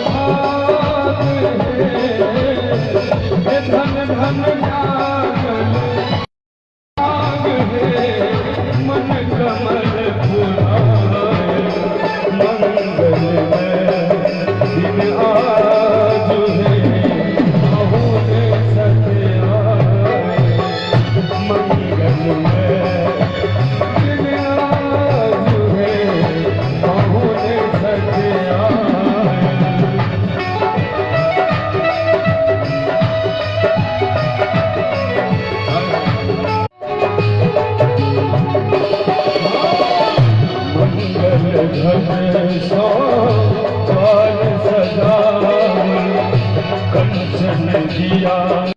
भाग है धन धन जागल भाग है मन कमल फुलाए मंगल में दिन आज है बहुने सत्य आए मंगल में दिन आज है बहुने सत्य आए मंगल घन सो काल सदा कंचन दिया।